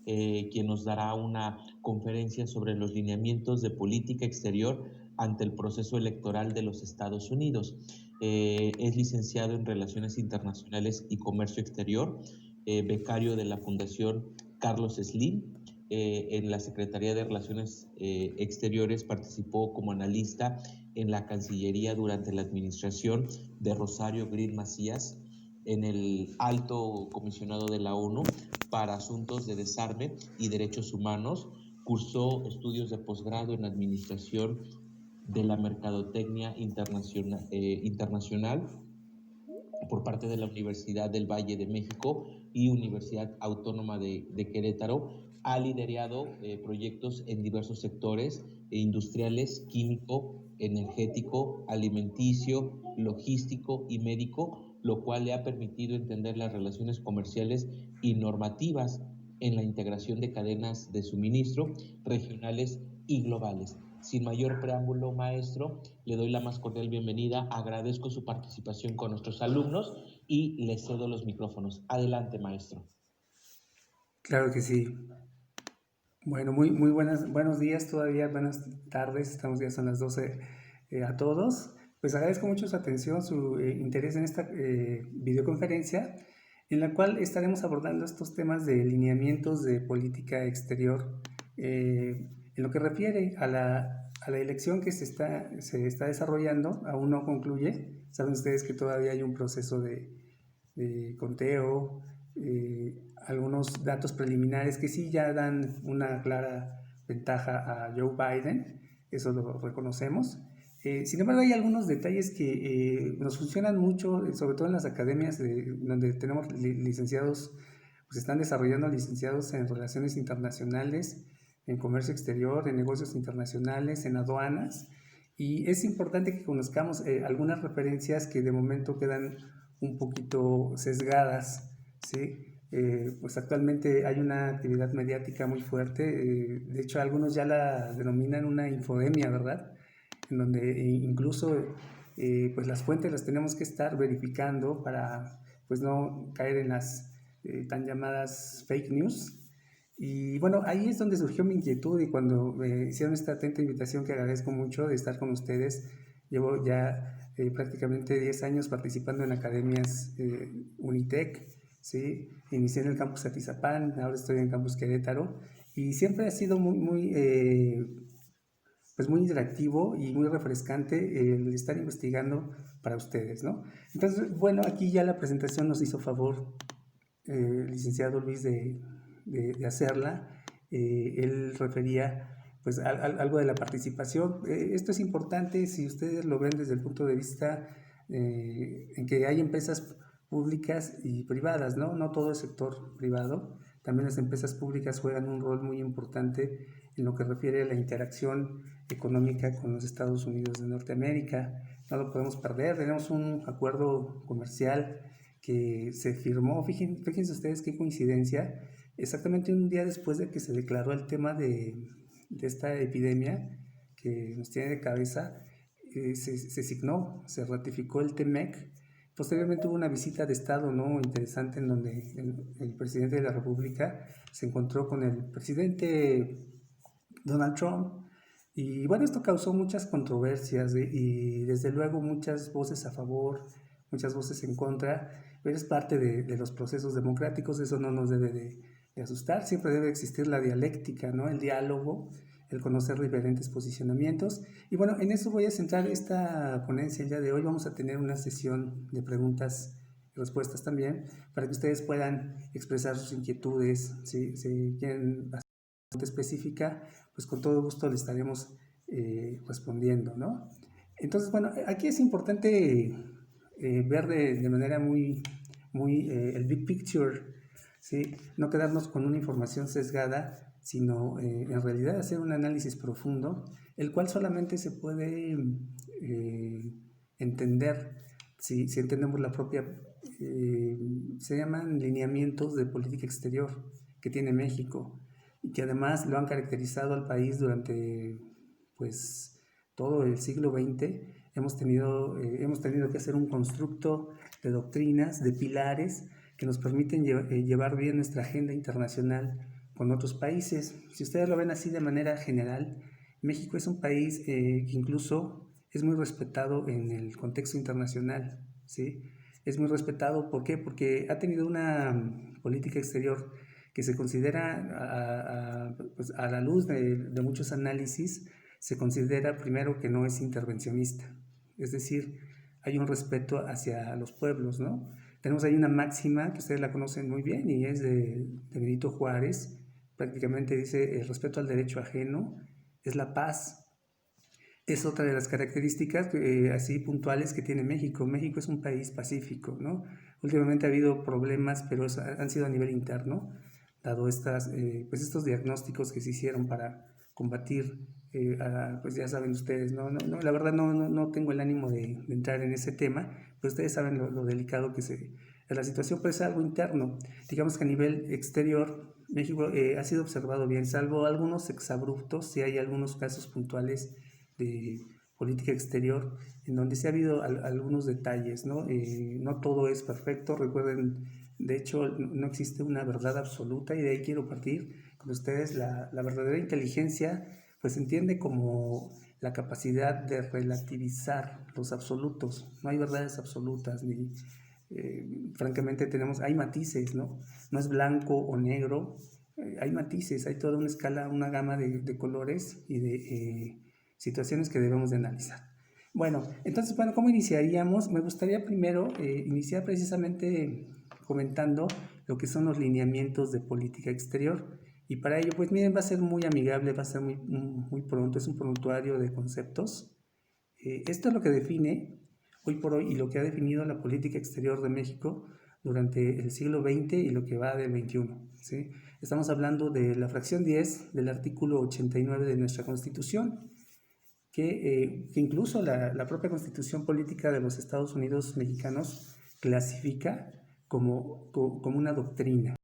quien nos dará una conferencia sobre los lineamientos de política exterior ante el proceso electoral de los Estados Unidos. Es licenciado en Relaciones Internacionales y Comercio Exterior, becario de la Fundación Carlos Slim. En la Secretaría de Relaciones Exteriores participó como analista en la Cancillería durante la administración de Rosario Green Macías, en el Alto Comisionado de la ONU para Asuntos de Desarme y Derechos Humanos. Cursó estudios de posgrado en Administración de la Mercadotecnia Internacional por parte de la Universidad del Valle de México y Universidad Autónoma de Querétaro. Ha liderado proyectos en diversos sectores industriales, químico, energético, alimenticio, logístico y médico, lo cual le ha permitido entender las relaciones comerciales y normativas en la integración de cadenas de suministro regionales y globales. Sin mayor preámbulo, maestro, le doy la más cordial bienvenida, agradezco su participación con nuestros alumnos y le cedo los micrófonos. Adelante, maestro. Claro que sí. Bueno, muy buenos días todavía, buenas tardes, estamos ya son las 12 a todos. Pues agradezco mucho su atención, su interés en esta videoconferencia, en la cual estaremos abordando estos temas de lineamientos de política exterior en lo que refiere a la elección que se está desarrollando. Aún no concluye. Saben ustedes que todavía hay un proceso de conteo, algunos datos preliminares que sí ya dan una clara ventaja a Joe Biden, eso lo reconocemos. Sin embargo, hay algunos detalles que nos funcionan mucho, sobre todo en las academias donde tenemos licenciados, pues están desarrollando licenciados en relaciones internacionales, en comercio exterior, en negocios internacionales, en aduanas, y es importante que conozcamos algunas referencias que de momento quedan un poquito sesgadas, ¿sí? Pues actualmente hay una actividad mediática muy fuerte, de hecho algunos ya la denominan una infodemia, ¿verdad? En donde incluso pues las fuentes las tenemos que estar verificando para pues no caer en las tan llamadas fake news. Y bueno, ahí es donde surgió mi inquietud y cuando me hicieron esta atenta invitación que agradezco mucho de estar con ustedes, llevo ya prácticamente 10 años participando en academias Unitec, ¿sí? Inicié en el campus Atizapán, ahora estoy en el campus Querétaro y siempre ha sido pues muy interactivo y muy refrescante el estar investigando para ustedes, ¿no? Entonces, bueno, aquí ya la presentación nos hizo favor el licenciado Luis de hacerla. Él refería pues algo de la participación. Esto es importante si ustedes lo ven desde el punto de vista en que hay empresas públicas y privadas, ¿no? No todo el sector privado. También las empresas públicas juegan un rol muy importante en lo que refiere a la interacción económica con los Estados Unidos de Norteamérica. No lo podemos perder. Tenemos un acuerdo comercial que se firmó, fíjense ustedes qué coincidencia, exactamente un día después de que se declaró el tema de esta epidemia que nos tiene de cabeza, se signó, se ratificó el TEMEC. Posteriormente hubo una visita de Estado, ¿no?, interesante, en donde el presidente de la República se encontró con el presidente Donald Trump. Y bueno, esto causó muchas controversias y desde luego muchas voces a favor, muchas voces en contra, pero es parte de los procesos democráticos, eso no nos debe de asustar, siempre debe existir la dialéctica, ¿no?, el diálogo, el conocer diferentes posicionamientos. Y bueno, en eso voy a centrar esta ponencia el día de hoy. Vamos a tener una sesión de preguntas y respuestas también, para que ustedes puedan expresar sus inquietudes, si quieren hacer una pregunta específica, pues con todo gusto le estaremos respondiendo, ¿no? Entonces, bueno, aquí es importante ver de manera muy el big picture, ¿sí? No quedarnos con una información sesgada, sino en realidad hacer un análisis profundo, el cual solamente se puede entender si entendemos la propia, se llaman lineamientos de política exterior que tiene México y que además lo han caracterizado al país durante pues todo el siglo XX. Hemos tenido que hacer un constructo de doctrinas, de pilares que nos permiten llevar bien nuestra agenda internacional con otros países. Si ustedes lo ven así de manera general, México es un país que incluso es muy respetado en el contexto internacional, ¿sí? Es muy respetado, ¿por qué? Porque ha tenido una política exterior que se considera, pues, a la luz de muchos análisis, se considera primero que no es intervencionista, es decir, hay un respeto hacia los pueblos, ¿no? Tenemos ahí una máxima que ustedes la conocen muy bien y es de Benito Juárez, prácticamente dice: el respeto al derecho ajeno es la paz. Es otra de las características así puntuales que tiene México. México es un país pacífico, ¿no? Últimamente ha habido problemas, pero han sido a nivel interno, dado pues estos diagnósticos que se hicieron para combatir, pues ya saben ustedes, ¿no? La verdad no tengo el ánimo de entrar en ese tema, pero ustedes saben lo delicado que la situación, pues es algo interno. Digamos que a nivel exterior, México ha sido observado bien, salvo algunos exabruptos, si hay algunos casos puntuales de política exterior, en donde sí ha habido algunos detalles, ¿no? No todo es perfecto, recuerden, de hecho no existe una verdad absoluta y de ahí quiero partir con ustedes. La verdadera inteligencia pues se entiende como la capacidad de relativizar los absolutos. No hay verdades absolutas, ni francamente hay matices, ¿no? No es blanco o negro, hay matices, hay toda una escala, una gama de colores y de situaciones que debemos de analizar. Bueno, entonces, ¿cómo iniciaríamos? Me gustaría primero iniciar precisamente comentando lo que son los lineamientos de política exterior. Y para ello, pues miren, va a ser muy amigable, va a ser muy pronto, es un prontuario de conceptos. Esto es lo que define hoy por hoy y lo que ha definido la política exterior de México durante el siglo XX y lo que va del XXI, ¿sí? Estamos hablando de la fracción 10 del artículo 89 de nuestra Constitución, que incluso la propia Constitución Política de los Estados Unidos Mexicanos clasifica como una doctrina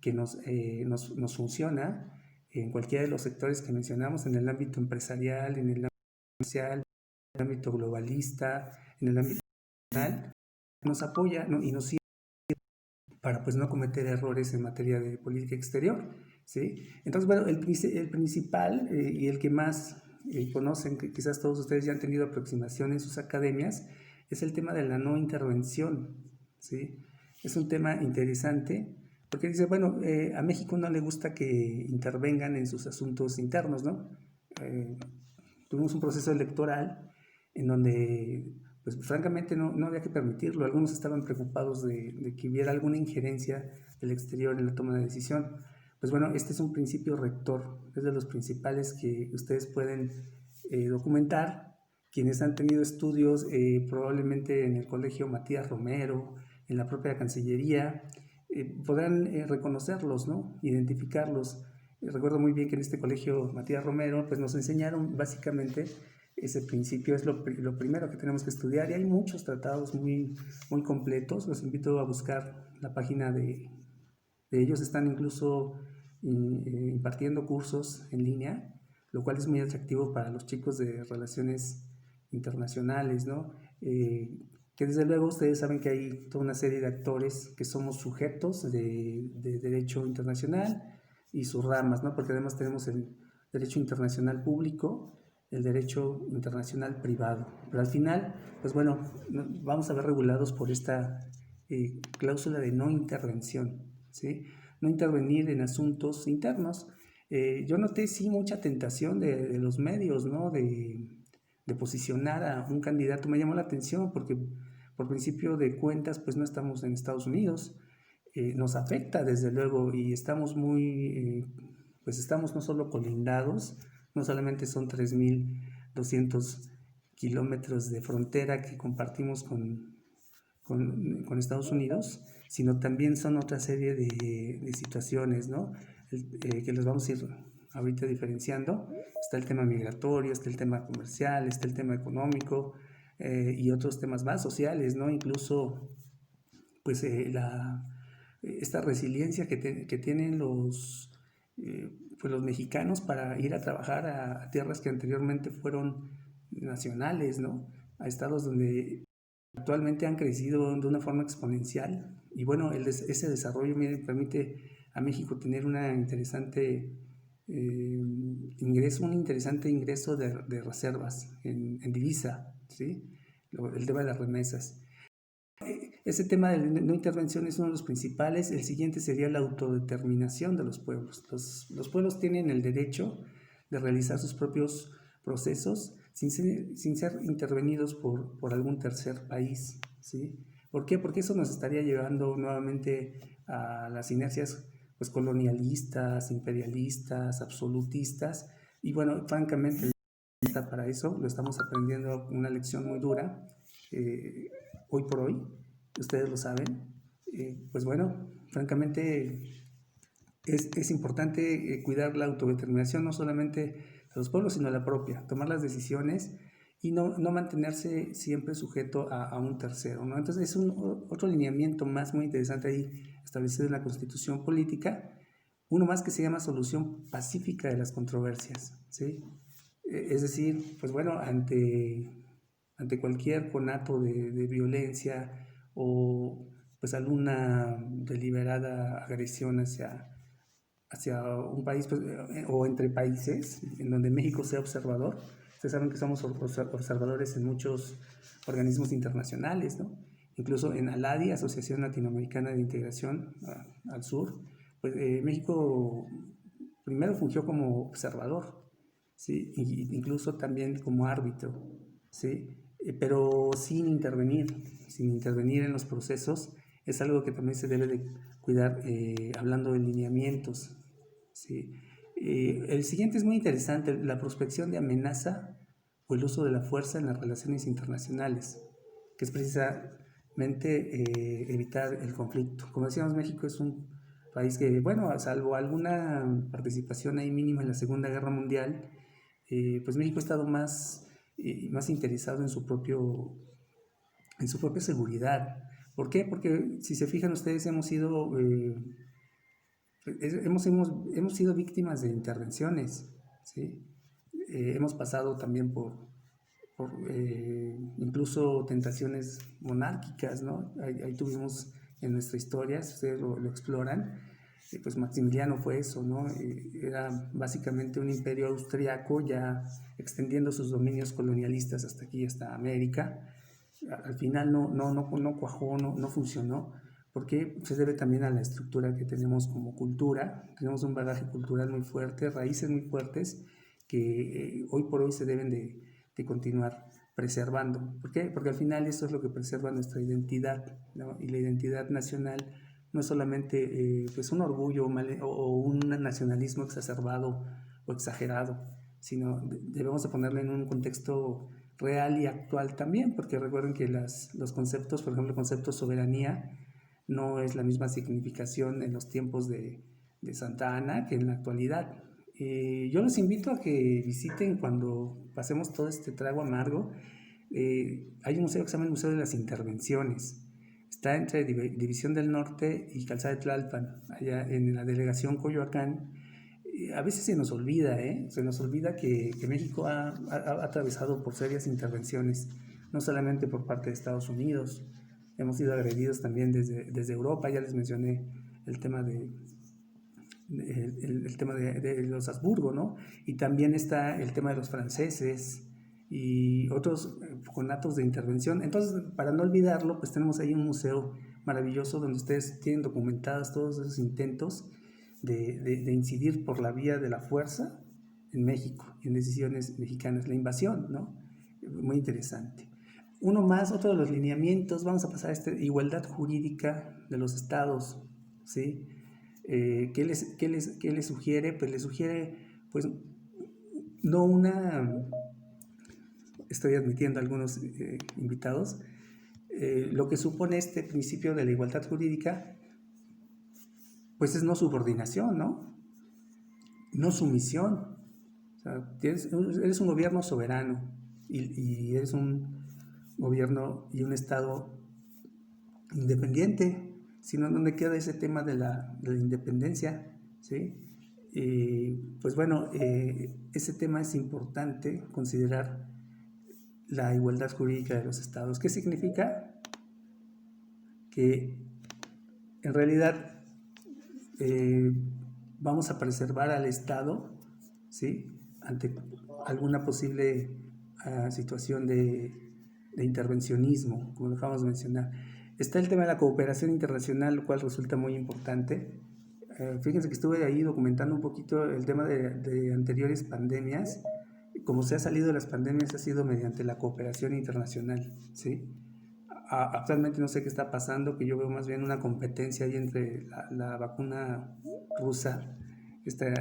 que nos funciona en cualquiera de los sectores que mencionamos, en el ámbito empresarial, en el ámbito comercial, en el ámbito globalista, en el ámbito nacional, nos apoya, ¿no? Y nos sirve para pues no cometer errores en materia de política exterior, ¿sí? Entonces, el principal y el que más conocen, que quizás todos ustedes ya han tenido aproximación en sus academias, es el tema de la no intervención, ¿sí? Es un tema interesante porque dice, a México no le gusta que intervengan en sus asuntos internos, ¿no? Tuvimos un proceso electoral en donde pues francamente no había que permitirlo. Algunos estaban preocupados de que hubiera alguna injerencia del exterior en la toma de decisión. Pues este es un principio rector, es de los principales que ustedes pueden documentar. Quienes han tenido estudios probablemente en el colegio Matías Romero, en la propia Cancillería, podrán reconocerlos, ¿no? Identificarlos. Recuerdo muy bien que en este colegio Matías Romero pues nos enseñaron básicamente ese principio. Es lo primero que tenemos que estudiar, y hay muchos tratados muy completos. Los invito a buscar la página de ellos. Están incluso impartiendo cursos en línea, lo cual es muy atractivo para los chicos de relaciones internacionales, ¿no? Que desde luego ustedes saben que hay toda una serie de actores que somos sujetos de derecho internacional y sus ramas, ¿no? Porque además tenemos el derecho internacional público, el derecho internacional privado. Pero al final, pues vamos a ver regulados por esta cláusula de no intervención, ¿sí? No intervenir en asuntos internos. Yo noté sí mucha tentación de los medios, ¿no? De posicionar a un candidato. Me llamó la atención porque por principio de cuentas pues no estamos en Estados Unidos. Nos afecta desde luego y estamos pues estamos no solo colindados, no solamente son 3.200 kilómetros de frontera que compartimos con Estados Unidos, sino también son otra serie de situaciones, ¿no? Que les vamos a ir ahorita diferenciando. Está el tema migratorio, está el tema comercial, está el tema económico y otros temas más sociales, ¿no? Incluso pues esta resiliencia que tienen pues los mexicanos para ir a trabajar a tierras que anteriormente fueron nacionales, ¿no? A estados donde actualmente han crecido de una forma exponencial. Y ese desarrollo permite a México tener una interesante un interesante ingreso de reservas en divisa, ¿sí? El tema de las remesas. Ese tema de no intervención es uno de los principales. El siguiente sería la autodeterminación de los pueblos. Los pueblos tienen el derecho de realizar sus propios procesos sin ser intervenidos por algún tercer país, ¿sí? ¿Por qué? Porque eso nos estaría llevando nuevamente a las inercias pues, colonialistas, imperialistas, absolutistas. Y bueno, francamente, para eso lo estamos aprendiendo una lección muy dura hoy por hoy, ustedes lo saben. Pues bueno, francamente es importante cuidar la autodeterminación no solamente de los pueblos, sino la propia, tomar las decisiones y no mantenerse siempre sujeto a un tercero, ¿no? Entonces es otro lineamiento más muy interesante ahí establecido en la Constitución Política, uno más que se llama solución pacífica de las controversias, ¿sí? Es decir, pues bueno, ante cualquier conato de violencia o pues alguna deliberada agresión hacia un país pues, o entre países, en donde México sea observador. Ustedes saben que somos observadores en muchos organismos internacionales, ¿no? Incluso en ALADI, Asociación Latinoamericana de Integración al Sur, pues México primero fungió como observador, ¿sí? Incluso también como árbitro, ¿sí? Pero sin intervenir en los procesos. Es algo que también se debe de cuidar hablando de lineamientos, ¿sí? El siguiente es muy interesante, la prospección de amenaza o el uso de la fuerza en las relaciones internacionales, que es precisamente evitar el conflicto. Como decíamos, México es un país que, bueno, salvo alguna participación ahí mínima en la Segunda Guerra Mundial, pues México ha estado más interesado en su propia seguridad. ¿Por qué? Porque si se fijan ustedes hemos sido víctimas de intervenciones, ¿sí? Hemos pasado también por incluso tentaciones monárquicas, ¿no? Ahí tuvimos en nuestra historia, si ustedes lo exploran, pues Maximiliano fue eso, ¿no? Era básicamente un imperio austriaco ya extendiendo sus dominios colonialistas hasta aquí, hasta América. Al final no cuajó, no funcionó, porque se debe también a la estructura que tenemos como cultura. Tenemos un bagaje cultural muy fuerte, raíces muy fuertes que hoy por hoy se deben de continuar preservando. ¿Por qué? Porque al final eso es lo que preserva nuestra identidad, ¿no? Y la identidad nacional no es solamente pues un orgullo o un nacionalismo exacerbado o exagerado, sino debemos de ponerlo en un contexto real y actual también, porque recuerden que los conceptos, por ejemplo, el concepto soberanía, no es la misma significación en los tiempos de Santa Ana que en la actualidad. Yo los invito a que visiten cuando pasemos todo este trago amargo. Hay un museo que se llama el Museo de las Intervenciones. Está entre División del Norte y Calzada de Tlalpan, allá en la delegación Coyoacán. A veces se nos olvida, se nos olvida que México ha atravesado por serias intervenciones, no solamente por parte de Estados Unidos. Hemos sido agredidos también desde Europa. Ya les mencioné el tema el tema de los Habsburgo, ¿no? Y también está el tema de los franceses y otros conatos de intervención. Entonces, para no olvidarlo, pues tenemos ahí un museo maravilloso donde ustedes tienen documentados todos esos intentos de incidir por la vía de la fuerza en México, en decisiones mexicanas, la invasión, ¿no? Muy interesante. Otro de los lineamientos, vamos a pasar a igualdad jurídica de los estados, ¿sí? ¿Qué les sugiere? Pues les sugiere, pues, no estoy admitiendo a algunos invitados, lo que supone este principio de la igualdad jurídica, pues es no subordinación, ¿no? No sumisión. O sea, eres un gobierno soberano y eres un gobierno y un estado independiente, sino donde queda ese tema de la independencia, ¿sí? Pues bueno, ese tema es importante considerar la igualdad jurídica de los estados. ¿Qué significa? Que en realidad vamos a preservar al Estado, ¿sí?, ante alguna posible situación de intervencionismo, como lo acabamos de mencionar. Está el tema de la cooperación internacional, lo cual resulta muy importante. Fíjense que estuve ahí documentando un poquito el tema de anteriores pandemias. Como se ha salido de las pandemias ha sido mediante la cooperación internacional, ¿sí? Actualmente no sé qué está pasando, que yo veo más bien una competencia ahí entre la vacuna rusa, esta,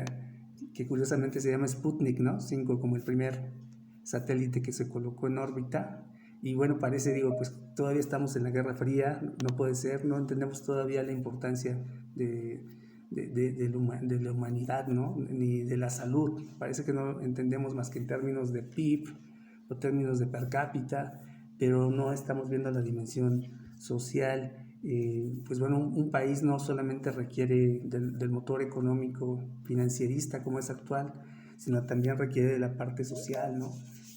que curiosamente se llama Sputnik, ¿no? 5, como el primer satélite que se colocó en órbita. Y bueno, parece, digo, pues todavía estamos en la Guerra Fría, no puede ser, no entendemos todavía la importancia de la humanidad, ¿no?, ni de la salud. Parece que no entendemos más que en términos de PIB o términos de per cápita, pero no estamos viendo la dimensión social. Pues bueno, un país no solamente requiere del motor económico financierista como es actual, sino también requiere de la parte social, ¿no?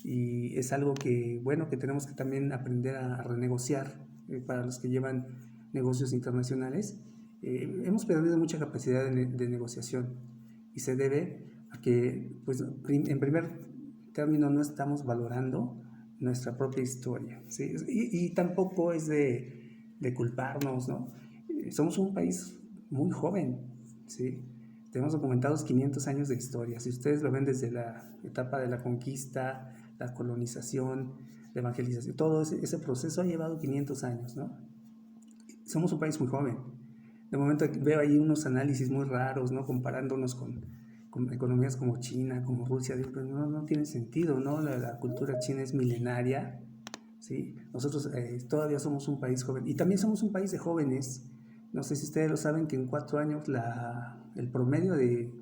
Y es algo que, bueno, que tenemos que también aprender a renegociar para los que llevan negocios internacionales. Hemos perdido mucha capacidad de negociación y se debe a que, pues, en primer término, no estamos valorando nuestra propia historia, ¿sí? Y tampoco es de culparnos, ¿no? Somos un país muy joven, ¿sí? Tenemos documentados 500 años de historia. Si ustedes lo ven desde la etapa de la conquista, la colonización, la evangelización, todo ese proceso ha llevado 500 años, ¿no? Somos un país muy joven. De momento veo ahí unos análisis muy raros, ¿no?, comparándonos con economías como China, como Rusia. Digo, pero no tiene sentido, ¿no? La cultura china es milenaria, ¿sí? Nosotros todavía somos un país joven y también somos un país de jóvenes. No sé si ustedes lo saben, que en 4 años el promedio de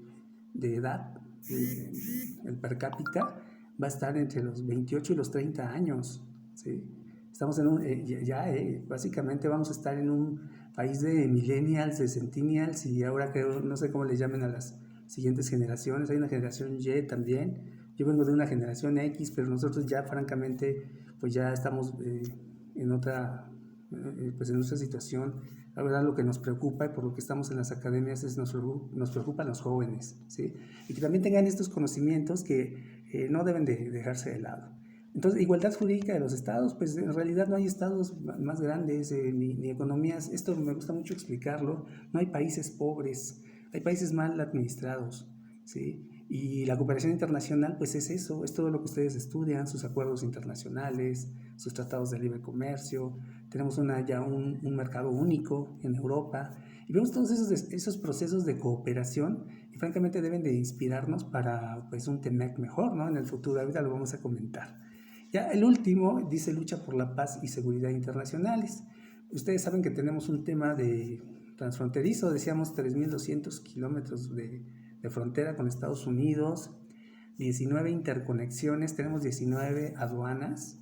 edad, el per cápita, va a estar entre los 28 y los 30 años, ¿sí? Estamos en básicamente vamos a estar en un país de millennials, de centennials, y ahora creo, no sé cómo le llamen a las siguientes generaciones. Hay una generación Y también. Yo vengo de una generación X, pero nosotros ya francamente pues ya estamos en otra pues en nuestra situación. La verdad, lo que nos preocupa y por lo que estamos en las academias es nos preocupan los jóvenes, ¿sí? Y que también tengan estos conocimientos que no deben de dejarse de lado. Entonces, igualdad jurídica de los estados, pues en realidad no hay estados más grandes ni economías. Esto me gusta mucho explicarlo. No hay países pobres, hay países mal administrados, ¿sí? Y la cooperación internacional, pues es eso, es todo lo que ustedes estudian, sus acuerdos internacionales, sus tratados de libre comercio. Tenemos ya un mercado único en Europa y vemos todos esos procesos de cooperación y francamente deben de inspirarnos para, pues, un TEMEC mejor, ¿no?, en el futuro. Ahorita lo vamos a comentar. Ya el último dice lucha por la paz y seguridad internacionales. Ustedes saben que tenemos un tema de transfronterizo, decíamos 3.200 kilómetros de frontera con Estados Unidos, 19 interconexiones, tenemos 19 aduanas.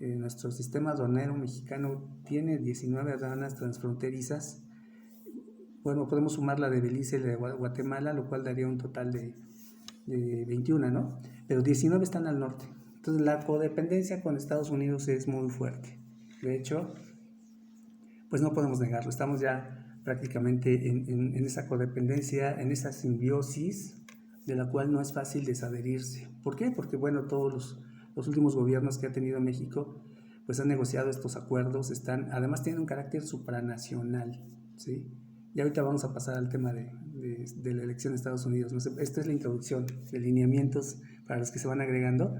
Nuestro sistema aduanero mexicano tiene 19 aduanas transfronterizas. Bueno, podemos sumar la de Belice y la de Guatemala, lo cual daría un total de 21, ¿no? Pero 19 están al norte. Entonces la codependencia con Estados Unidos es muy fuerte. De hecho, pues no podemos negarlo. Estamos ya prácticamente en esa codependencia, en esa simbiosis de la cual no es fácil desadherirse. ¿Por qué? Porque, bueno, todos los últimos gobiernos que ha tenido México pues han negociado estos acuerdos, además tienen un carácter supranacional, ¿sí? Y ahorita vamos a pasar al tema de la elección de Estados Unidos. No sé, esta es la introducción de lineamientos para los que se van agregando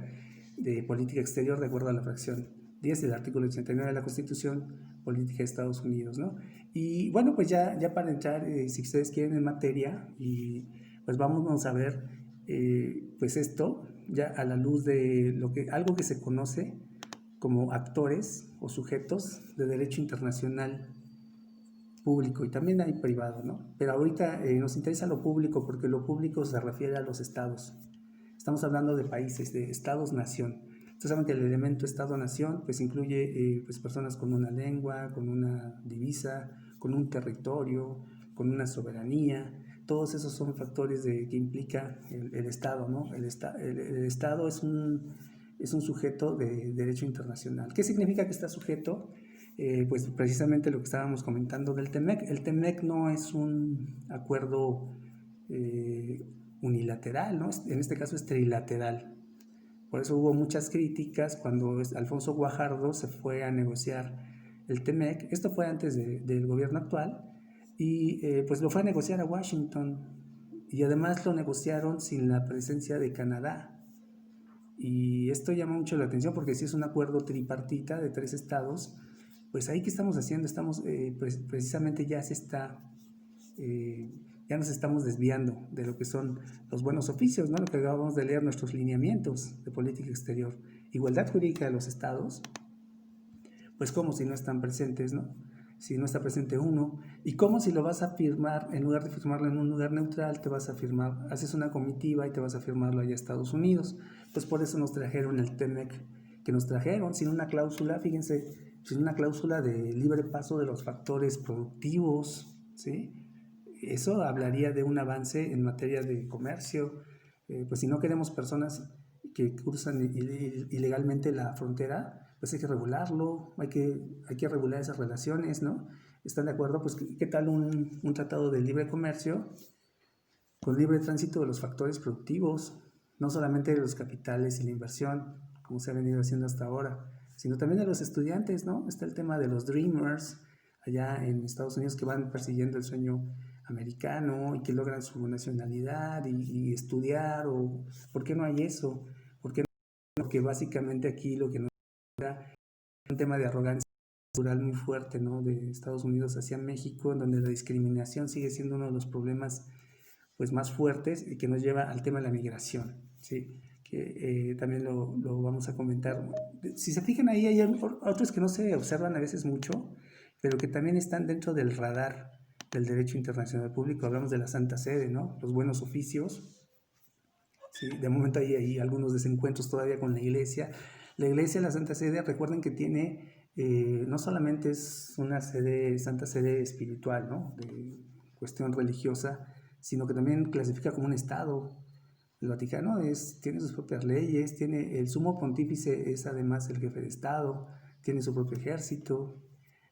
de política exterior de acuerdo a la fracción 10 del artículo 89 de la Constitución Política de Estados Unidos, ¿no? Y bueno, pues ya para entrar, si ustedes quieren, en materia, y pues vamos a ver pues esto ya a la luz de algo que se conoce como actores o sujetos de derecho internacional público, y también hay privado, ¿no? Pero ahorita nos interesa lo público porque lo público se refiere a los estados. Estamos hablando de países, de estados-nación. Ustedes saben que el elemento Estado-nación pues incluye pues personas con una lengua, con una divisa, con un territorio, con una soberanía. Todos esos son factores que implica el Estado, ¿no? El Estado es un sujeto de derecho internacional. ¿Qué significa que está sujeto? pues precisamente lo que estábamos comentando del TEMEC. El TEMEC no es un acuerdo unilateral, ¿no? En este caso es trilateral. Por eso hubo muchas críticas cuando Alfonso Guajardo se fue a negociar el TEMEC. Esto fue antes del gobierno actual y pues lo fue a negociar a Washington y además lo negociaron sin la presencia de Canadá. Y esto llama mucho la atención porque si es un acuerdo tripartita de 3 estados, pues ahí que estamos haciendo, estamos precisamente ya se está, ya nos estamos desviando de lo que son los buenos oficios, ¿no? Lo que acabamos de leer, nuestros lineamientos de política exterior, igualdad jurídica de los estados, pues como si no están presentes, ¿no? Si no está presente uno, y como si lo vas a firmar, en lugar de firmarlo en un lugar neutral, te vas a firmar, haces una comitiva y te vas a firmarlo allá a Estados Unidos. Pues por eso nos trajeron el TEMEC, que nos trajeron sin una cláusula, fíjense, sin una cláusula de libre paso de los factores productivos, ¿sí? Eso hablaría de un avance en materia de comercio. Pues si no queremos personas que cruzan ilegalmente la frontera, pues hay que regularlo, hay que regular esas relaciones, ¿no? ¿Están de acuerdo? Pues ¿qué tal un tratado de libre comercio con libre tránsito de los factores productivos? No solamente de los capitales y la inversión, como se ha venido haciendo hasta ahora, sino también de los estudiantes, ¿no? Está el tema de los Dreamers allá en Estados Unidos que van persiguiendo el sueño americano y que logran su nacionalidad y estudiar, o ¿por qué no hay eso? ¿Por qué no? Porque básicamente aquí lo que nos da es un tema de arrogancia cultural muy fuerte, ¿no? De Estados Unidos hacia México, en donde la discriminación sigue siendo uno de los problemas pues más fuertes y que nos lleva al tema de la migración, ¿sí? Que también lo vamos a comentar. Si se fijan ahí, hay otros que no se observan a veces mucho, pero que también están dentro del radar del derecho internacional público. Hablamos de la Santa Sede, ¿no? Los buenos oficios, ¿sí? De momento hay algunos desencuentros todavía con la Iglesia. La Iglesia, la Santa Sede, recuerden que tiene, no solamente es una sede, Santa Sede espiritual, ¿no? De cuestión religiosa, sino que también clasifica como un Estado. El Vaticano tiene sus propias leyes, tiene el sumo pontífice, es además el jefe de Estado, tiene su propio ejército,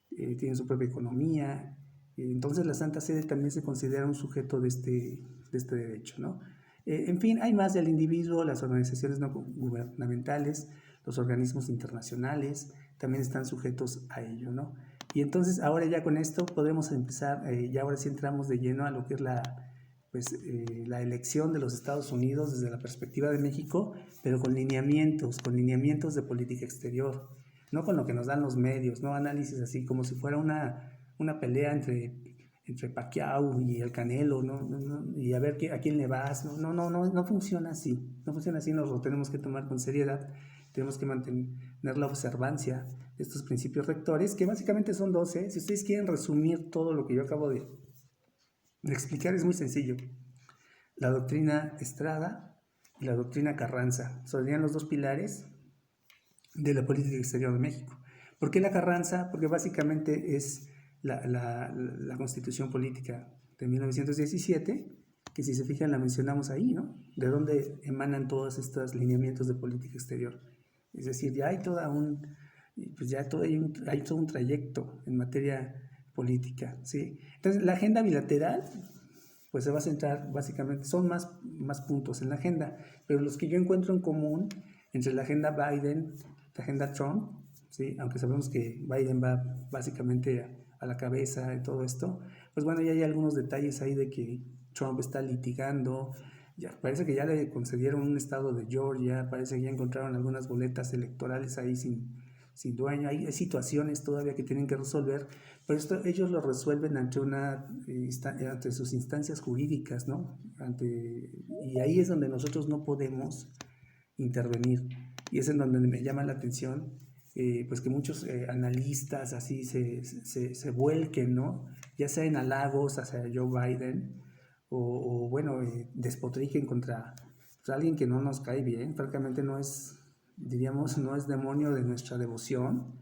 tiene su propia economía. Entonces la Santa Sede también se considera un sujeto de este derecho, ¿no? En fin, hay más del individuo, las organizaciones no gubernamentales, los organismos internacionales, también están sujetos a ello, ¿no? Y entonces ahora ya con esto podemos empezar, ya ahora sí entramos de lleno a lo que es la elección de los Estados Unidos desde la perspectiva de México, pero con lineamientos de política exterior, no con lo que nos dan los medios, no análisis así como si fuera una pelea entre Pacquiao y el Canelo, ¿no? Y a ver a quién le vas, no funciona así, nos lo tenemos que tomar con seriedad, tenemos que mantener la observancia de estos principios rectores, que básicamente son 12, si ustedes quieren resumir todo lo que yo acabo de explicar, es muy sencillo. La doctrina Estrada y la doctrina Carranza serían los dos pilares de la política exterior de México. ¿Por qué la Carranza? Porque básicamente es la Constitución Política de 1917, que si se fijan la mencionamos ahí, ¿no? De dónde emanan todos estos lineamientos de política exterior. Es decir, ya hay hay todo un trayecto en materia política, ¿sí? Entonces, la agenda bilateral pues se va a centrar básicamente, son más puntos en la agenda, pero los que yo encuentro en común entre la agenda Biden, la agenda Trump, ¿sí? Aunque sabemos que Biden va básicamente a la cabeza de todo esto, pues bueno, ya hay algunos detalles ahí de que Trump está litigando, ya parece que ya le concedieron un estado de Georgia, parece que ya encontraron algunas boletas electorales ahí sin dueño, hay situaciones todavía que tienen que resolver, pero esto ellos lo resuelven ante sus instancias jurídicas, ¿no? Y ahí es donde nosotros no podemos intervenir, y es en donde me llama la atención pues que muchos analistas así se vuelquen, ¿no? Ya sea en halagos hacia Joe Biden o bueno, despotriquen contra alguien que no nos cae bien, francamente no es demonio de nuestra devoción,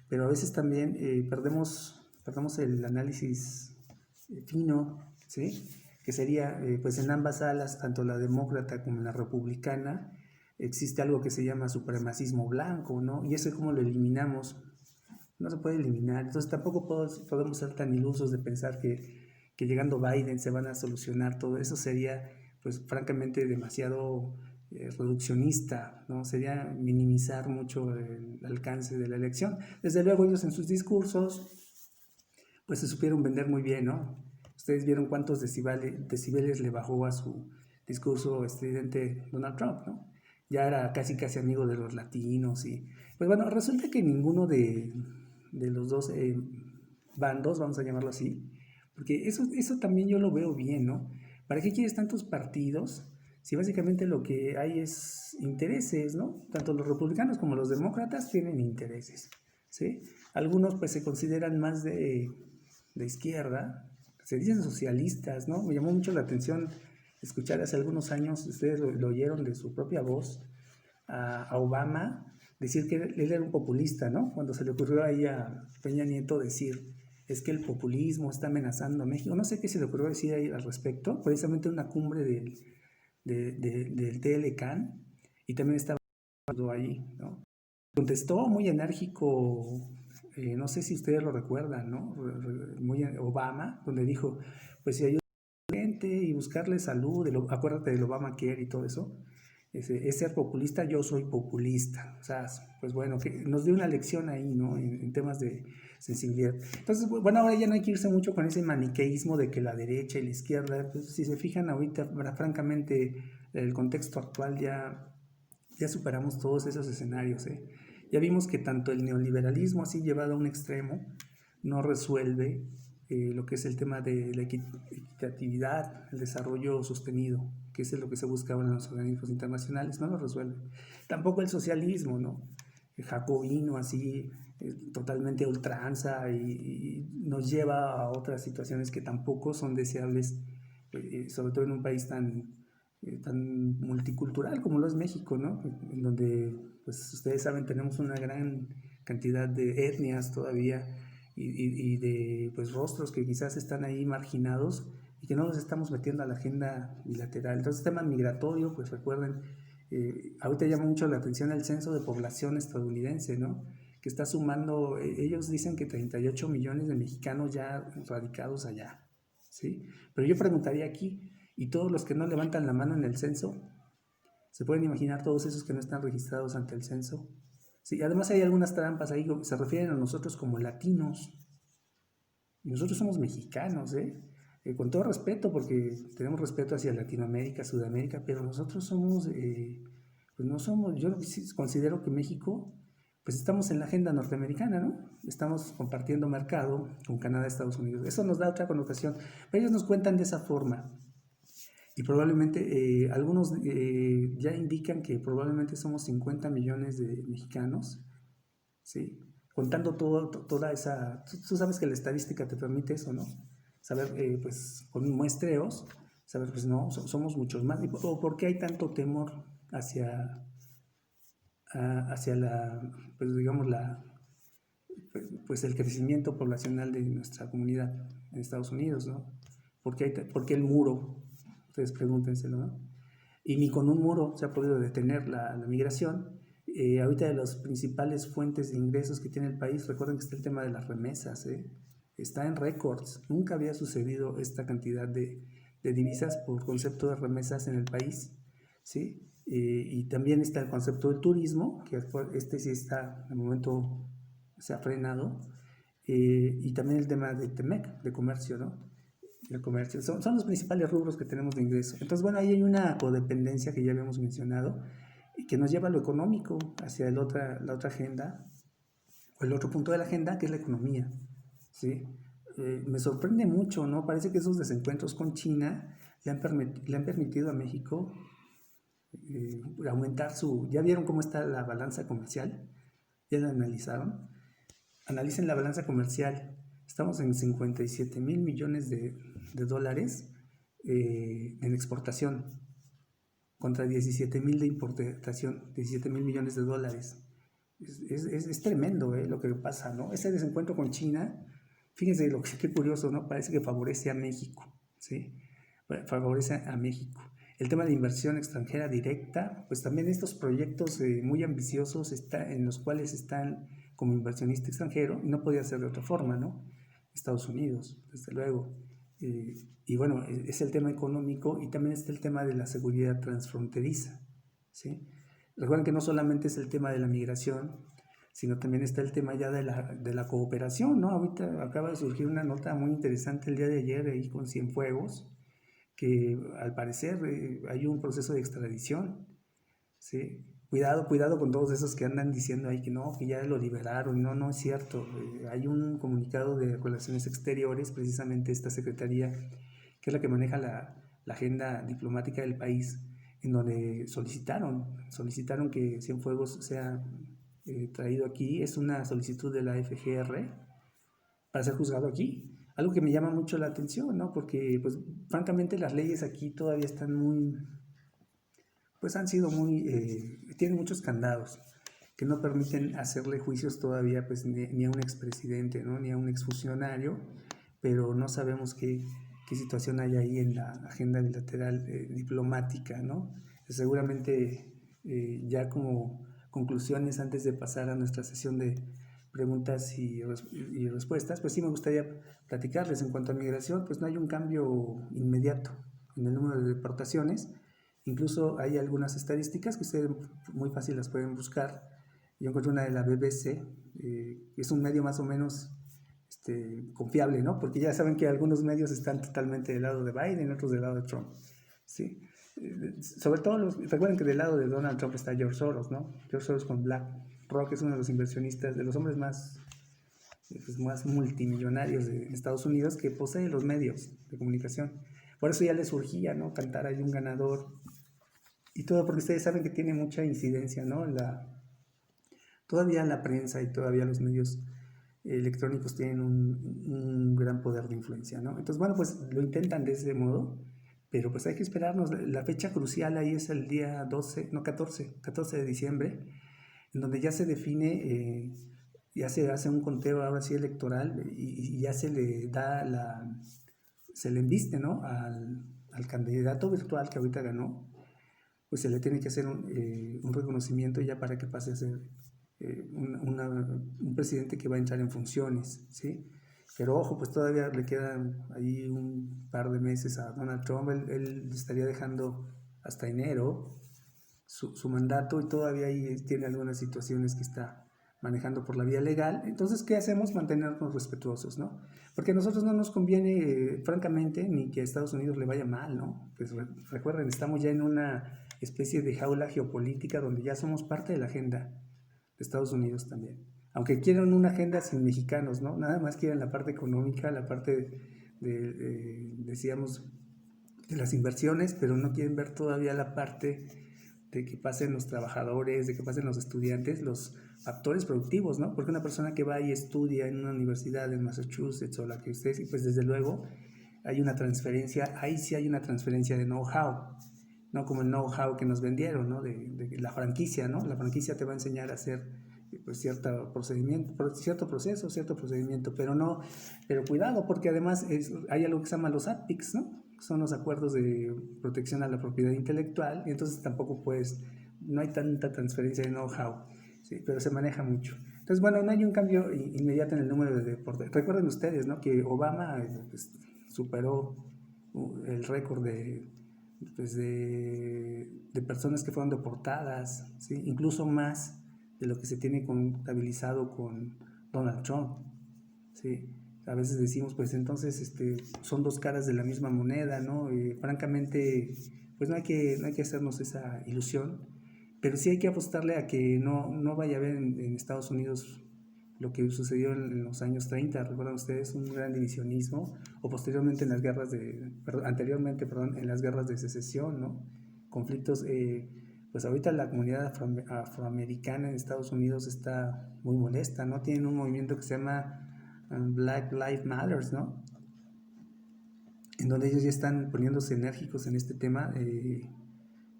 pero a veces también perdemos el análisis fino, ¿sí? Que sería, pues en ambas alas, tanto la demócrata como la republicana, existe algo que se llama supremacismo blanco, ¿no? Y eso cómo lo eliminamos. no se puede eliminar. Entonces tampoco podemos ser tan ilusos de pensar que llegando Biden se van a solucionar todo eso. Sería, pues francamente, demasiado reduccionista, ¿no? Sería minimizar mucho el alcance de la elección. Desde luego ellos en sus discursos pues se supieron vender muy bien, ¿no? Ustedes vieron cuántos decibeles le bajó a su discurso estridente Donald Trump, ¿no? Ya era casi amigo de los latinos y pues bueno, resulta que ninguno de los dos bandos, vamos a llamarlo así, porque eso también yo lo veo bien, ¿no? ¿Para qué quieres tantos partidos si básicamente lo que hay es intereses, ¿no? Tanto los republicanos como los demócratas tienen intereses, ¿sí? Algunos pues se consideran más de izquierda, se dicen socialistas, ¿no? Me llamó mucho la atención escuchar hace algunos años, ustedes lo oyeron de su propia voz, a Obama decir que él era un populista, ¿no? Cuando se le ocurrió ahí a Peña Nieto decir, es que el populismo está amenazando a México. No sé qué se le ocurrió decir ahí al respecto, precisamente una cumbre del TLCAN, y también estaba ahí, ¿no? Contestó muy enérgico, no sé si ustedes lo recuerdan, ¿no? Muy Obama, donde dijo, pues si ayuda a la gente y buscarle salud, acuérdate del Obamacare y todo eso, es ser populista, yo soy populista. O sea, pues bueno, que nos dio una lección ahí, ¿no? En temas de sensibilidad. Entonces, bueno, ahora ya no hay que irse mucho con ese maniqueísmo de que la derecha y la izquierda, pues, si se fijan ahorita, francamente, el contexto actual ya superamos todos esos escenarios, ¿eh? Ya vimos que tanto el neoliberalismo así llevado a un extremo no resuelve lo que es el tema de la equitatividad, el desarrollo sostenido, que es lo que se busca en los organismos internacionales, no lo resuelve. Tampoco el socialismo, ¿no? El jacobino así, totalmente a ultranza y nos lleva a otras situaciones que tampoco son deseables, sobre todo en un país tan multicultural como lo es México, ¿no? En donde, pues ustedes saben, tenemos una gran cantidad de etnias todavía y de pues rostros que quizás están ahí marginados y que no los estamos metiendo a la agenda bilateral. Entonces, tema migratorio, pues recuerden, ahorita llama mucho la atención el censo de población estadounidense, ¿no? Que está sumando, ellos dicen que 38 millones de mexicanos ya radicados allá, ¿sí? Pero yo preguntaría aquí, ¿y todos los que no levantan la mano en el censo? ¿Se pueden imaginar todos esos que no están registrados ante el censo? Sí, además hay algunas trampas ahí, se refieren a nosotros como latinos. Y nosotros somos mexicanos, ¿eh? Con todo respeto, porque tenemos respeto hacia Latinoamérica, Sudamérica, pero nosotros somos, pues no somos, yo considero que México, pues estamos en la agenda norteamericana, ¿no? Estamos compartiendo mercado con Canadá y Estados Unidos. Eso nos da otra connotación. Pero ellos nos cuentan de esa forma. Y probablemente algunos ya indican que probablemente somos 50 millones de mexicanos, ¿sí? Contando toda esa... Tú sabes que la estadística te permite eso, ¿no? Saber, pues, con muestreos, saber, pues, no, somos muchos más. ¿O por qué hay tanto temor hacia la, pues, digamos, pues, el crecimiento poblacional de nuestra comunidad en Estados Unidos, ¿no? ¿Por qué el muro? Ustedes pregúntenselo, ¿no? Y ni con un muro se ha podido detener la migración. Ahorita de las principales fuentes de ingresos que tiene el país, recuerden que está el tema de las remesas, ¿eh? Está en récords. Nunca había sucedido esta cantidad de divisas por concepto de remesas en el país, ¿sí? Y también está el concepto del turismo, que este sí está, de momento se ha frenado, y también el tema de TEMEC, de comercio, ¿no? El comercio. Son los principales rubros que tenemos de ingreso. Entonces, bueno, ahí hay una codependencia que ya habíamos mencionado y que nos lleva a lo económico hacia la otra agenda, o el otro punto de la agenda, que es la economía, ¿sí? Me sorprende mucho, ¿no? Parece que esos desencuentros con China le han permitido a México aumentar su... ¿Ya vieron cómo está la balanza comercial? ¿Ya la analizaron? Analicen la balanza comercial. Estamos en 57 mil millones de dólares en exportación contra 17 mil de importación, 17 mil millones de dólares. Es tremendo lo que pasa, ¿no? Ese desencuentro con China, fíjense qué curioso, ¿no? Parece que favorece a México, ¿sí? Favorece a México. El tema de inversión extranjera directa, pues también estos proyectos muy ambiciosos en los cuales están como inversionista extranjero, y no podía ser de otra forma, ¿no? Estados Unidos, desde luego. Y bueno, es el tema económico y también está el tema de la seguridad transfronteriza, ¿sí? Recuerden que no solamente es el tema de la migración, sino también está el tema ya de la cooperación, ¿no? Ahorita acaba de surgir una nota muy interesante el día de ayer ahí con Cienfuegos, que al parecer hay un proceso de extradición, ¿sí? Cuidado con todos esos que andan diciendo ahí que no, que ya lo liberaron. No, no es cierto. Hay un comunicado de Relaciones Exteriores, precisamente esta secretaría, que es la que maneja la agenda diplomática del país, en donde solicitaron que Cienfuegos sea traído aquí. Es una solicitud de la FGR para ser juzgado aquí. Algo que me llama mucho la atención, ¿no? Porque, pues, francamente, las leyes aquí todavía están muy, pues han sido tienen muchos candados que no permiten hacerle juicios todavía pues ni a un expresidente, ¿no? Ni a un exfuncionario, pero no sabemos qué situación hay ahí en la agenda bilateral diplomática, ¿no? Seguramente ya como conclusiones antes de pasar a nuestra sesión de preguntas y respuestas, pues sí me gustaría platicarles en cuanto a migración, pues no hay un cambio inmediato en el número de deportaciones. Incluso hay algunas estadísticas que ustedes muy fácil las pueden buscar. Yo encontré una de la BBC, que es un medio más o menos confiable, ¿no? Porque ya saben que algunos medios están totalmente del lado de Biden, otros del lado de Trump, ¿sí? Sobre todo, recuerden que del lado de Donald Trump está George Soros, ¿no? George Soros con BlackRock es uno de los inversionistas, de los hombres más multimillonarios de Estados Unidos, que posee los medios de comunicación. Por eso ya le surgía, ¿no? Cantar ahí un ganador y todo, porque ustedes saben que tiene mucha incidencia, ¿no? Todavía la prensa y todavía los medios electrónicos tienen un gran poder de influencia, ¿no? Entonces, bueno, pues lo intentan de ese modo, pero pues hay que esperarnos. La fecha crucial ahí es el día 14 de diciembre, en donde ya se define, ya se hace un conteo ahora sí electoral y ya se le da se le enviste, ¿no? Al candidato virtual que ahorita ganó, pues se le tiene que hacer un reconocimiento ya para que pase a ser un presidente que va a entrar en funciones, ¿sí? Pero ojo, pues todavía le quedan ahí un par de meses a Donald Trump. Él estaría dejando hasta enero su mandato y todavía ahí tiene algunas situaciones que está manejando por la vía legal. Entonces, ¿qué hacemos? Mantenernos respetuosos, ¿no? Porque a nosotros no nos conviene, francamente, ni que a Estados Unidos le vaya mal, ¿no? Pues recuerden, estamos ya en una especie de jaula geopolítica donde ya somos parte de la agenda de Estados Unidos también. Aunque quieran una agenda sin mexicanos, ¿no? Nada más quieren la parte económica, la parte decíamos, de las inversiones, pero no quieren ver todavía la parte de que pasen los trabajadores, de que pasen los estudiantes, los factores productivos, ¿no? Porque una persona que va y estudia en una universidad en Massachusetts o la que ustedes, pues desde luego hay una transferencia, ahí sí hay una transferencia de know-how, no como el know-how que nos vendieron, ¿no? De la franquicia, ¿no? La franquicia te va a enseñar a hacer pues cierto procedimiento, pero cuidado, porque además hay algo que se llama los ATPICs, ¿no? Son los acuerdos de protección a la propiedad intelectual, y entonces tampoco no hay tanta transferencia de know-how, ¿sí? Pero se maneja mucho. Entonces, bueno, no hay un cambio inmediato en el número de deportes. Recuerden ustedes, ¿no? Que Obama pues, superó el récord pues, de personas que fueron deportadas, ¿sí? Incluso más de lo que se tiene contabilizado con Donald Trump, ¿sí? A veces decimos, pues entonces son dos caras de la misma moneda, ¿no? Francamente, pues no hay que hacernos esa ilusión, pero sí hay que apostarle a que no vaya a haber en Estados Unidos lo que sucedió en los años 30, recuerdan ustedes, un gran divisionismo, o posteriormente en las guerras anteriormente, en las guerras de secesión, ¿no? Conflictos, pues ahorita la comunidad afroamericana en Estados Unidos está muy molesta, ¿no? Tienen un movimiento que se llama Black Lives Matter, ¿no? En donde ellos ya están poniéndose enérgicos en este tema,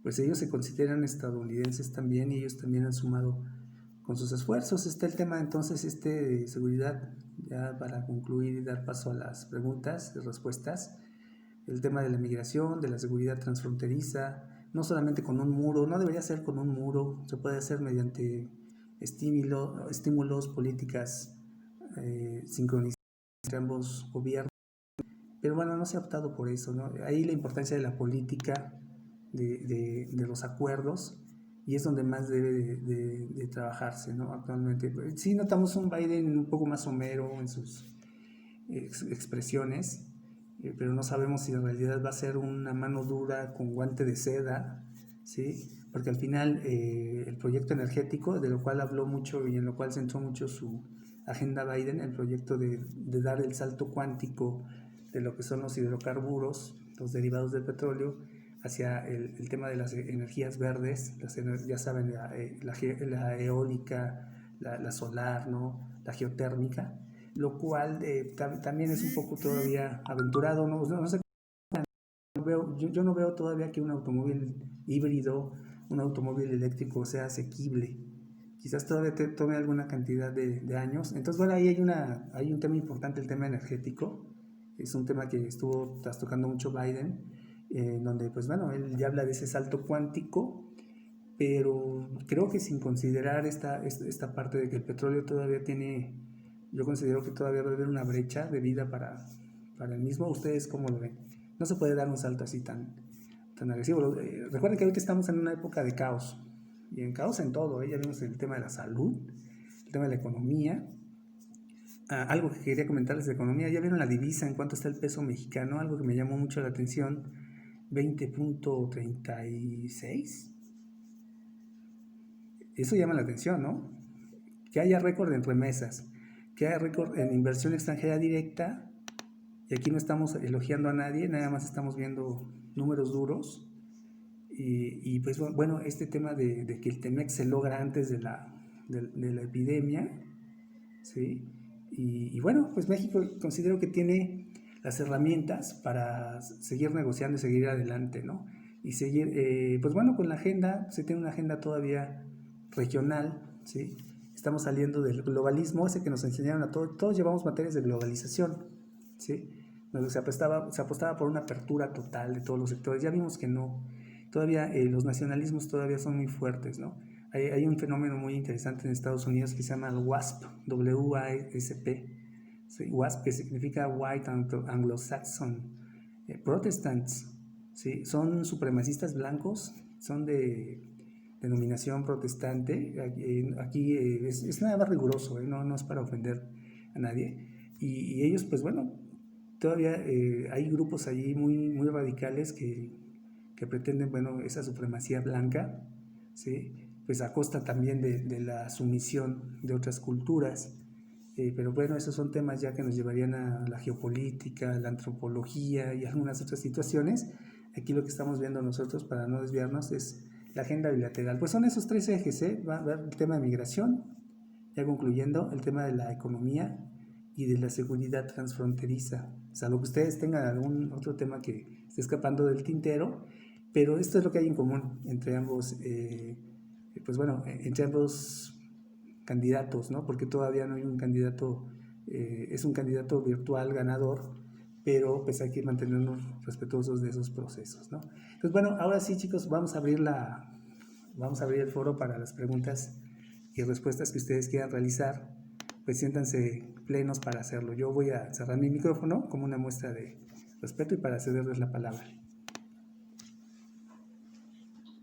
pues ellos se consideran estadounidenses también y ellos también han sumado con sus esfuerzos. Está el tema entonces de seguridad, ya para concluir y dar paso a las preguntas y respuestas, el tema de la migración, de la seguridad transfronteriza, no solamente con un muro, no debería ser con un muro, se puede hacer mediante estímulos, políticas sincronizadas entre ambos gobiernos. Pero bueno, no se ha optado por eso, ¿no? Ahí la importancia de la política, de los acuerdos, y es donde más debe de trabajarse, ¿no? Actualmente. Sí notamos un Biden un poco más somero en sus expresiones, pero no sabemos si en realidad va a ser una mano dura con guante de seda, ¿sí? Porque al final el proyecto energético, de lo cual habló mucho y en lo cual centró mucho su agenda Biden, el proyecto de dar el salto cuántico de lo que son los hidrocarburos, los derivados del petróleo, hacia el tema de las energías verdes, ya saben, la eólica, la solar, ¿no? La geotérmica, lo cual también es un poco todavía aventurado, no sé, yo no veo todavía que un automóvil híbrido, un automóvil eléctrico sea asequible. Quizás todavía tome alguna cantidad de años. Entonces, bueno, ahí hay un tema importante, el tema energético. Es un tema que estuvo trastocando mucho Biden, donde, pues bueno, él ya habla de ese salto cuántico, pero creo que sin considerar esta parte de que el petróleo todavía yo considero que todavía va a haber una brecha de vida para el mismo. ¿Ustedes cómo lo ven? No se puede dar un salto así tan agresivo. Recuerden que ahorita estamos en una época de caos, y en caos en todo, ya vimos el tema de la salud, el tema de la economía. Algo que quería comentarles de economía, ya vieron la divisa, en cuánto está el peso mexicano, algo que me llamó mucho la atención, 20.36. Eso llama la atención, ¿no? Que haya récord en remesas, que haya récord en inversión extranjera directa, y aquí no estamos elogiando a nadie, nada más estamos viendo números duros. Y pues bueno, este tema de que el TEMEC se logra antes de la epidemia, ¿sí? Y bueno, pues México considero que tiene las herramientas para seguir negociando y seguir adelante, ¿no? Y seguir, pues bueno, con la agenda, se tiene una agenda todavía regional, ¿sí? Estamos saliendo del globalismo, ese que nos enseñaron a todos llevamos materias de globalización, ¿sí? Se apostaba por una apertura total de todos los sectores, ya vimos que no, todavía los nacionalismos todavía son muy fuertes, ¿no? Hay un fenómeno muy interesante en Estados Unidos que se llama el WASP, W-A-S-P, ¿sí? WASP, que significa White Anglo-Saxon Protestants, ¿sí? Son supremacistas blancos, son de denominación protestante. Aquí es nada más riguroso, no es para ofender a nadie. Y ellos, pues bueno, todavía hay grupos allí muy radicales que pretenden, bueno, esa supremacía blanca, ¿sí? Pues a costa también de la sumisión de otras culturas. Pero bueno, esos son temas ya que nos llevarían a la geopolítica, la antropología y algunas otras situaciones. Aquí lo que estamos viendo nosotros, para no desviarnos, es la agenda bilateral. Pues son esos tres ejes, ¿eh? Va a haber el tema de migración, ya concluyendo, el tema de la economía y de la seguridad transfronteriza. Salvo que ustedes tengan algún otro tema que esté escapando del tintero, pero esto es lo que hay en común entre ambos, pues bueno, entre ambos candidatos, ¿no? Porque todavía no hay un candidato, es un candidato virtual ganador, pero pues hay que mantenernos respetuosos de esos procesos, ¿no? Pues bueno, ahora sí, chicos, vamos a abrir el foro para las preguntas y respuestas que ustedes quieran realizar. Pues siéntanse plenos para hacerlo. Yo voy a cerrar mi micrófono como una muestra de respeto y para cederles la palabra.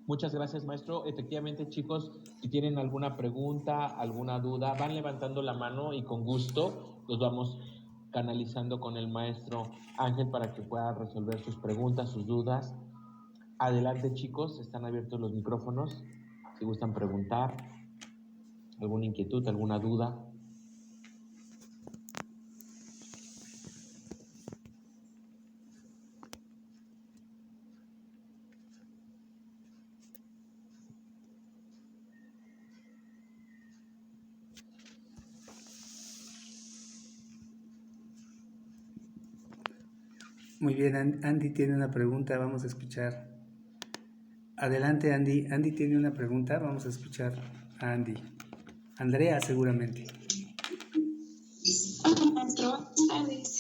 Muchas gracias, maestro. Efectivamente, chicos, si tienen alguna pregunta, alguna duda, van levantando la mano y con gusto los vamos canalizando con el maestro Ángel para que pueda resolver sus preguntas, sus dudas. Adelante, chicos, están abiertos los micrófonos. Si gustan preguntar, alguna inquietud, alguna duda. Muy bien, Andy tiene una pregunta, vamos a escuchar. Adelante, Andy. Andy tiene una pregunta, vamos a escuchar a Andy. Andrea, seguramente. Hola, maestro. Buenas tardes.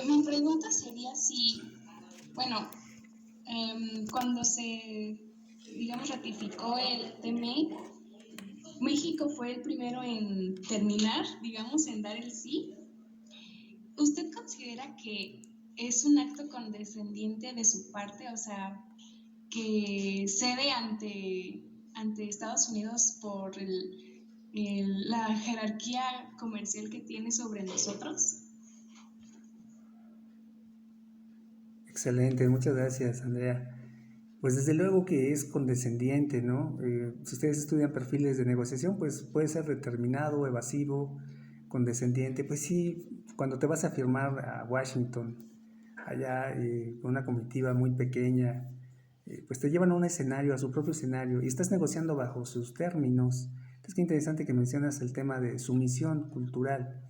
Mi pregunta sería si, bueno, cuando se, digamos, ratificó el TMEI, México fue el primero en terminar, digamos, en dar el sí. ¿Usted considera que es un acto condescendiente de su parte? O sea, que cede ante Estados Unidos por la jerarquía comercial que tiene sobre nosotros. Excelente, muchas gracias, Andrea. Pues desde luego que es condescendiente, ¿no? Si ustedes estudian perfiles de negociación, pues puede ser determinado, evasivo, condescendiente. Pues sí, cuando te vas a firmar a Washington, allá con una comitiva muy pequeña, pues te llevan a un escenario, a su propio escenario, y estás negociando bajo sus términos. Entonces, qué interesante que mencionas el tema de sumisión cultural.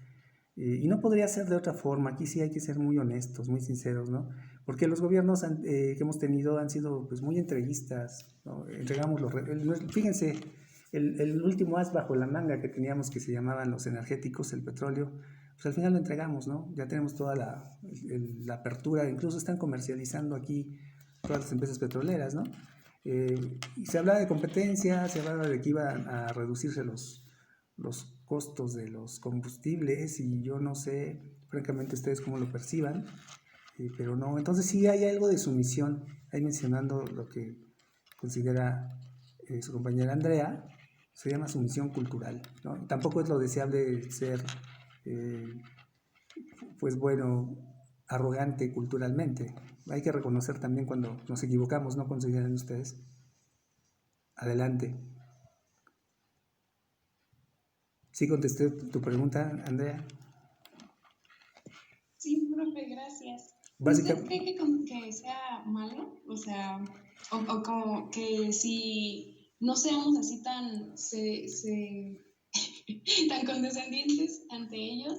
Y no podría ser de otra forma. Aquí sí hay que ser muy honestos, muy sinceros, ¿no? Porque los gobiernos que hemos tenido han sido pues muy entreguistas, ¿no? Entregamos fíjense, el último as bajo la manga que teníamos, que se llamaban los energéticos, el petróleo, pues al final lo entregamos, ¿no? Ya tenemos toda la apertura, incluso están comercializando aquí todas las empresas petroleras, ¿no? Y se hablaba de competencia, se hablaba de que iban a reducirse los costos de los combustibles, y yo no sé, francamente, ustedes cómo lo perciban, pero no. Entonces sí hay algo de sumisión, ahí mencionando lo que considera su compañera Andrea, se llama sumisión cultural, ¿no? Tampoco es lo deseable ser, eh, pues bueno, arrogante culturalmente. Hay que reconocer también cuando nos equivocamos, ¿no consideran ustedes? Adelante. ¿Sí contesté tu pregunta, Andrea? Sí, profe, gracias. ¿Usted Básicamente, cree que sea malo? O sea, o como que si no seamos así tan condescendientes ante ellos,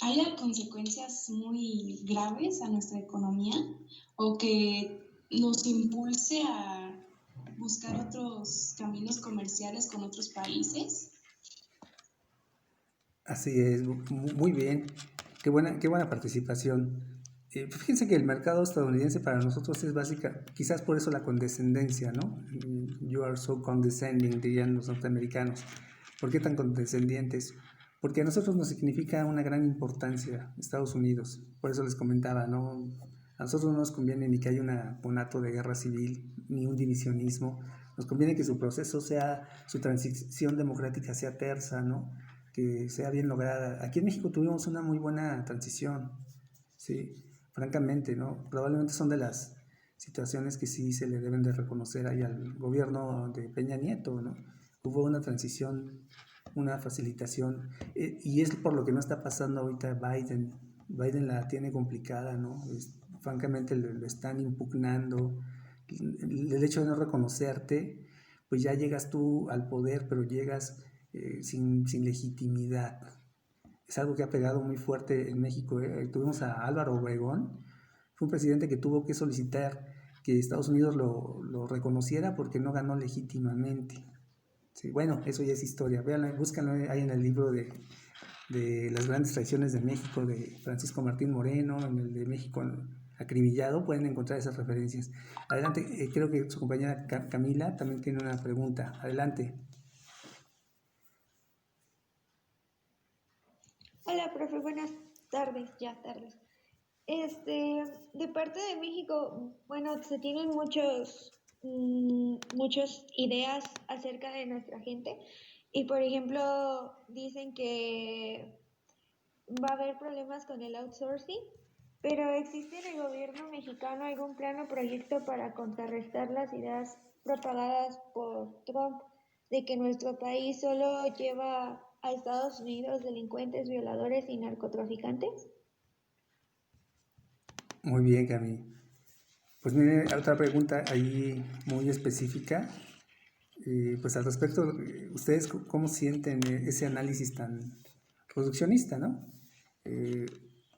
haya consecuencias muy graves a nuestra economía, o que nos impulse a buscar otros caminos comerciales con otros países. así es, muy bien, qué buena participación. Fíjense que el mercado estadounidense para nosotros es básica, quizás por eso la condescendencia, ¿no? You are so condescending, dirían los norteamericanos. ¿Por qué tan condescendientes? Porque a nosotros nos significa una gran importancia Estados Unidos. Por eso les comentaba, ¿no? A nosotros no nos conviene ni que haya un conato de guerra civil, ni un divisionismo. Nos conviene que su proceso sea, su transición democrática sea tersa, ¿no? Que sea bien lograda. Aquí en México tuvimos una muy buena transición, sí, francamente, ¿no? Probablemente son de las situaciones que sí se le deben de reconocer ahí al gobierno de Peña Nieto, ¿no? Hubo una transición, una facilitación, y es por lo que no está pasando ahorita Biden. Biden la tiene complicada, ¿no? Francamente lo están impugnando. El hecho de no reconocerte, pues ya llegas tú al poder, pero llegas sin legitimidad. Es algo que ha pegado muy fuerte en México. Tuvimos a Álvaro Obregón, fue un presidente que tuvo que solicitar que Estados Unidos lo reconociera porque no ganó legítimamente. Sí, bueno, eso ya es historia. Véanlo, búscanlo ahí en el libro de las grandes traiciones de México de Francisco Martín Moreno, en el de México acribillado, pueden encontrar esas referencias. Adelante, creo que su compañera Camila también tiene una pregunta. Adelante. Hola, profe, buenas tardes, ya tardes. De parte de México, bueno, se tienen muchas ideas acerca de nuestra gente, y por ejemplo dicen que va a haber problemas con el outsourcing, pero ¿existe en el gobierno mexicano algún plan o proyecto para contrarrestar las ideas propagadas por Trump de que nuestro país solo lleva a Estados Unidos delincuentes, violadores y narcotraficantes? Muy bien, Cami. Pues mire, otra pregunta ahí muy específica. Pues al respecto, ¿ustedes cómo sienten ese análisis tan reduccionista, no?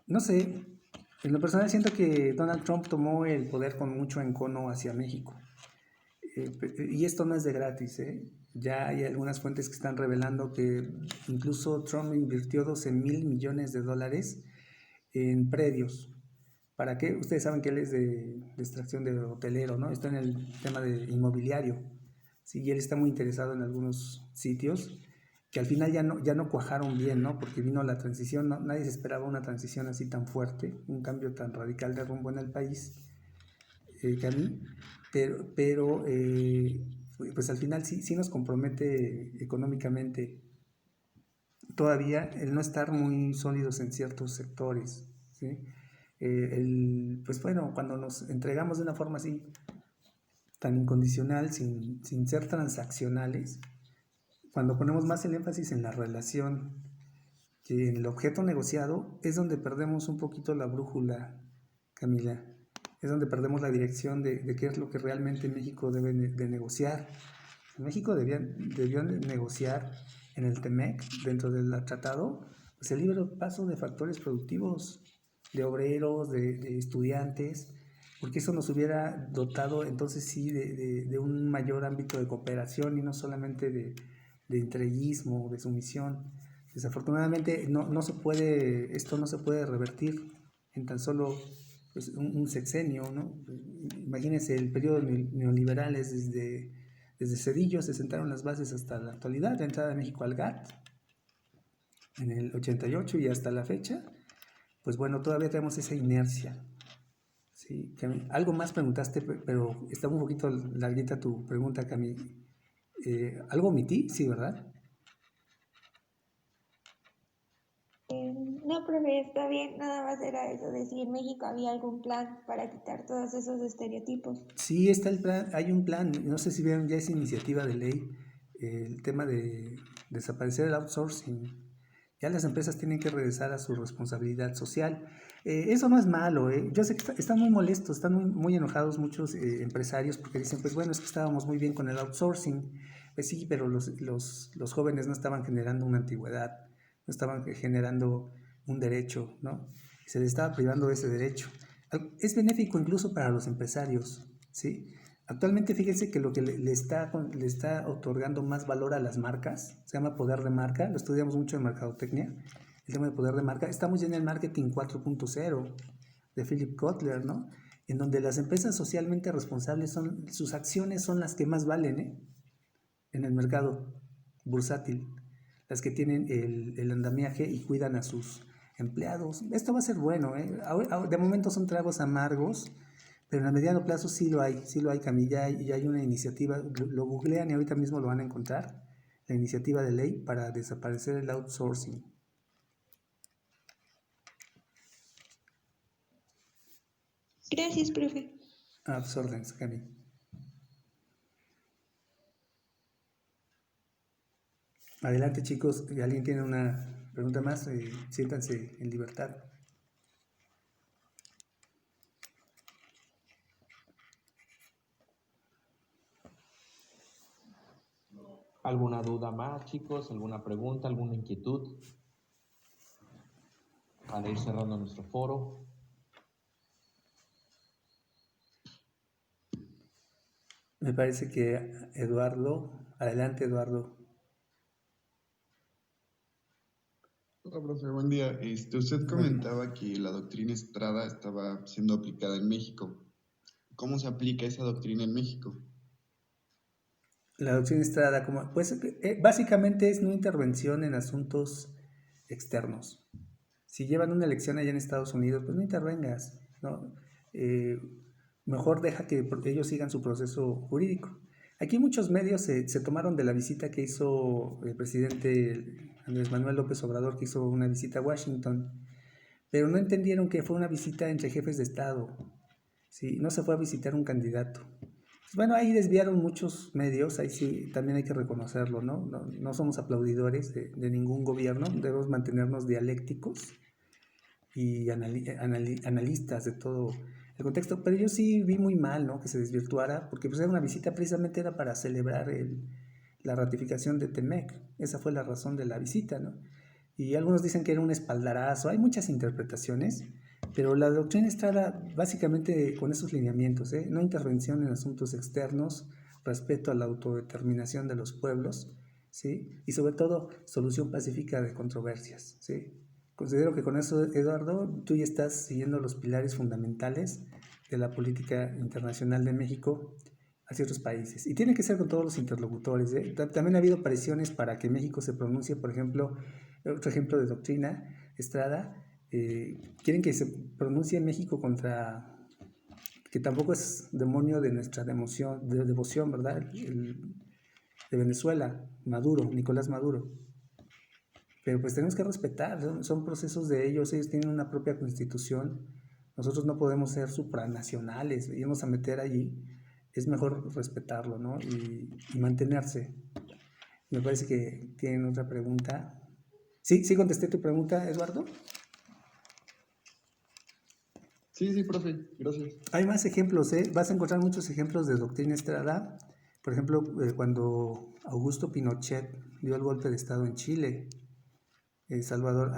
No sé, en lo personal siento que Donald Trump tomó el poder con mucho encono hacia México. Y esto no es de gratis, ¿eh? Ya hay algunas fuentes que están revelando que incluso Trump invirtió 12,000 millones de dólares en predios. ¿Para qué? Ustedes saben que él es de extracción de hotelero, ¿no? Está en el tema de inmobiliario. ¿sí? Y él está muy interesado en algunos sitios que al final ya no cuajaron bien, ¿no? Porque vino la transición, nadie se esperaba una transición así tan fuerte, un cambio tan radical de rumbo en el país, Cami, pero pues al final sí nos compromete económicamente todavía el no estar muy sólidos en ciertos sectores, ¿sí? Pues bueno, cuando nos entregamos de una forma así tan incondicional, sin ser transaccionales, cuando ponemos más el énfasis en la relación que en el objeto negociado, es donde perdemos un poquito la brújula, Camila. Es donde perdemos la dirección de qué es lo que realmente México debe de negociar. México debió negociar en el TEMEC, dentro del tratado, pues el libre paso de factores productivos, de obreros, de estudiantes, porque eso nos hubiera dotado entonces sí de un mayor ámbito de cooperación y no solamente de entreguismo, de sumisión. Desafortunadamente esto no se puede revertir en tan solo pues, un sexenio, ¿no? Imagínense, el periodo neoliberal es desde Cedillo se sentaron las bases hasta la actualidad, la entrada de México al GATT en el 88 y hasta la fecha, pues bueno, todavía tenemos esa inercia. Sí, algo más preguntaste, pero está un poquito larguita tu pregunta, Cami. ¿Algo omití? Sí, ¿verdad? No, profe, está bien, nada más era eso, de si en México había algún plan para quitar todos esos estereotipos. Sí, está el plan, hay un plan, no sé si vieron ya esa iniciativa de ley, el tema de desaparecer el outsourcing. Ya las empresas tienen que regresar a su responsabilidad social. Eso no es malo, yo sé que están muy molestos, están muy enojados muchos empresarios porque dicen, pues bueno, es que estábamos muy bien con el outsourcing. Pues sí, pero los jóvenes no estaban generando una antigüedad, no estaban generando un derecho, ¿no? Se les estaba privando de ese derecho. Es benéfico incluso para los empresarios, ¿sí? Actualmente fíjense que lo que le está otorgando más valor a las marcas, se llama poder de marca, lo estudiamos mucho en mercadotecnia, el tema de poder de marca, estamos ya en el marketing 4.0 de Philip Kotler, ¿no? En donde las empresas socialmente responsables sus acciones son las que más valen, en el mercado bursátil, las que tienen el andamiaje y cuidan a sus empleados. Esto va a ser bueno, de momento son tragos amargos, pero en el mediano plazo sí lo hay, Camilla, y hay una iniciativa, lo googlean y ahorita mismo lo van a encontrar, la iniciativa de ley para desaparecer el outsourcing. Gracias, profe. A tus órdenes, Camilla. Adelante, chicos, si alguien tiene una pregunta más, siéntanse en libertad. ¿Alguna duda más, chicos? ¿Alguna pregunta? ¿Alguna inquietud? Para ir cerrando nuestro foro. Me parece que Eduardo, adelante, Eduardo. Hola, profe, buen día. Usted comentaba que la doctrina Estrada estaba siendo aplicada en México. ¿Cómo se aplica esa doctrina en México? La doctrina Estrada, pues básicamente es no intervención en asuntos externos. Si llevan una elección allá en Estados Unidos, pues no intervengas, ¿no? Mejor deja que ellos sigan su proceso jurídico. Aquí muchos medios se tomaron de la visita que hizo el presidente Andrés Manuel López Obrador, que hizo una visita a Washington, pero no entendieron que fue una visita entre jefes de Estado, ¿sí? No se fue a visitar un candidato. Bueno, ahí desviaron muchos medios, ahí sí también hay que reconocerlo, ¿no? No somos aplaudidores de ningún gobierno, debemos mantenernos dialécticos y analistas de todo el contexto, pero yo sí vi muy mal, ¿no? Que se desvirtuara, porque pues era una visita, precisamente era para celebrar la ratificación de TEMEC, esa fue la razón de la visita, ¿no? Y algunos dicen que era un espaldarazo, hay muchas interpretaciones, pero la doctrina Estrada básicamente con esos lineamientos, no intervención en asuntos externos, respeto a la autodeterminación de los pueblos, ¿sí? Y sobre todo solución pacífica de controversias, ¿sí? Considero que con eso, Eduardo, tú ya estás siguiendo los pilares fundamentales de la política internacional de México hacia otros países. Y tiene que ser con todos los interlocutores. También ha habido presiones para que México se pronuncie, por ejemplo, otro ejemplo de doctrina, Estrada, quieren que se pronuncie en México contra, que tampoco es demonio de nuestra devoción, ¿verdad? De Venezuela, Maduro, Nicolás Maduro. Pero pues tenemos que respetar, son procesos de ellos tienen una propia constitución, nosotros no podemos ser supranacionales, irnos a meter allí, es mejor respetarlo, ¿no? Y mantenerse. Me parece que tienen otra pregunta. ¿Sí contesté tu pregunta, Eduardo? Sí, profe, gracias. Hay más ejemplos, vas a encontrar muchos ejemplos de doctrina Estrada. Por ejemplo, cuando Augusto Pinochet dio el golpe de Estado en Chile, Salvador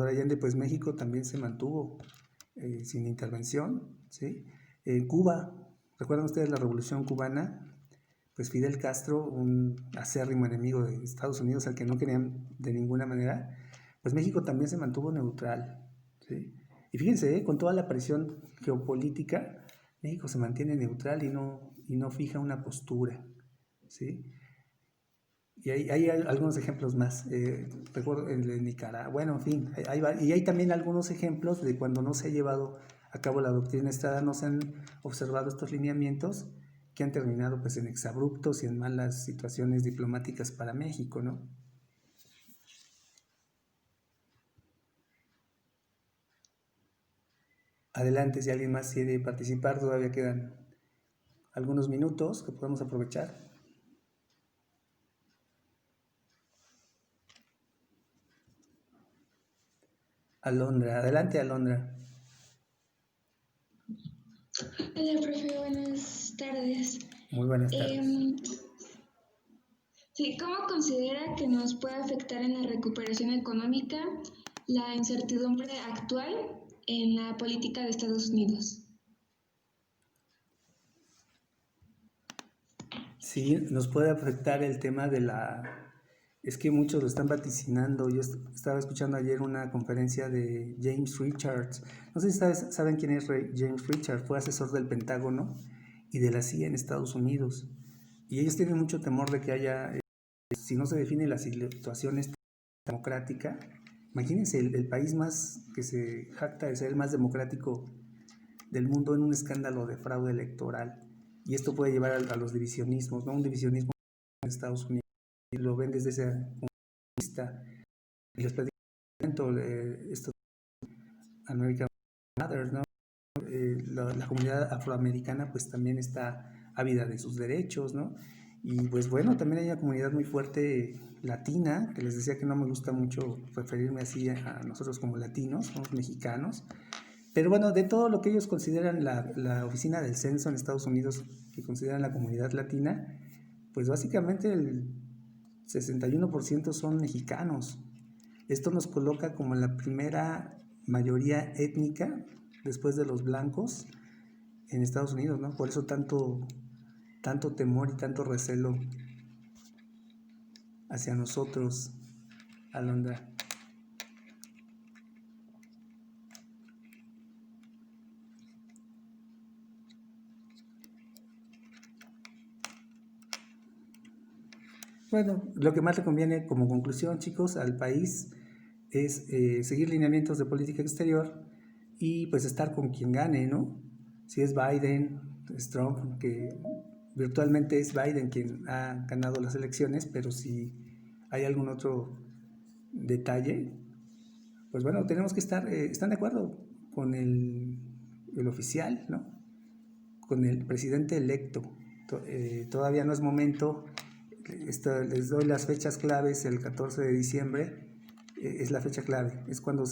Allende, pues México también se mantuvo sin intervención, ¿sí? En Cuba, ¿recuerdan ustedes la Revolución Cubana? Pues Fidel Castro, un acérrimo enemigo de Estados Unidos al que no querían de ninguna manera, pues México también se mantuvo neutral, ¿sí? Y fíjense, con toda la presión geopolítica, México se mantiene neutral y no fija una postura, ¿sí? Y hay algunos ejemplos más, recuerdo el de Nicaragua, bueno, en fin, y hay también algunos ejemplos de cuando no se ha llevado a cabo la doctrina Estrada, no se han observado estos lineamientos que han terminado pues en exabruptos y en malas situaciones diplomáticas para México, ¿no? Adelante, si alguien más quiere participar, todavía quedan algunos minutos que podemos aprovechar. Alondra, adelante, Alondra. Hola, profe, buenas tardes. Muy buenas tardes. Sí, ¿cómo considera que nos puede afectar en la recuperación económica la incertidumbre actual en la política de Estados Unidos? Sí, nos puede afectar el tema de Es que muchos lo están vaticinando. Yo estaba escuchando ayer una conferencia de James Richards. No sé si saben quién es James Richards. Fue asesor del Pentágono y de la CIA en Estados Unidos. Y ellos tienen mucho temor de que haya, si no se define la situación democrática, imagínense el país más que se jacta de ser el más democrático del mundo en un escándalo de fraude electoral. Y esto puede llevar a los divisionismos, ¿no? Un divisionismo en Estados Unidos. Y lo ven desde ese punto de vista. Y les platico esto American Mothers, ¿no? La comunidad afroamericana pues también está ávida de sus derechos, ¿no? Y pues bueno, también hay una comunidad muy fuerte latina, que les decía que no me gusta mucho referirme así a nosotros como latinos, somos mexicanos. Pero bueno, de todo lo que ellos consideran la oficina del censo en Estados Unidos, que consideran la comunidad latina, pues básicamente el 61% son mexicanos. Esto nos coloca como la primera mayoría étnica después de los blancos en Estados Unidos, ¿no? Por eso tanto temor y tanto recelo hacia nosotros, Alondra. Bueno, lo que más le conviene como conclusión, chicos, al país es seguir lineamientos de política exterior y pues estar con quien gane, ¿no? Si es Biden, es Trump, que virtualmente es Biden quien ha ganado las elecciones, pero si hay algún otro detalle, pues bueno, tenemos que están de acuerdo con el oficial, ¿no? Con el presidente electo. Todavía no es momento. Les doy las fechas claves. El 14 de diciembre es la fecha clave, es cuando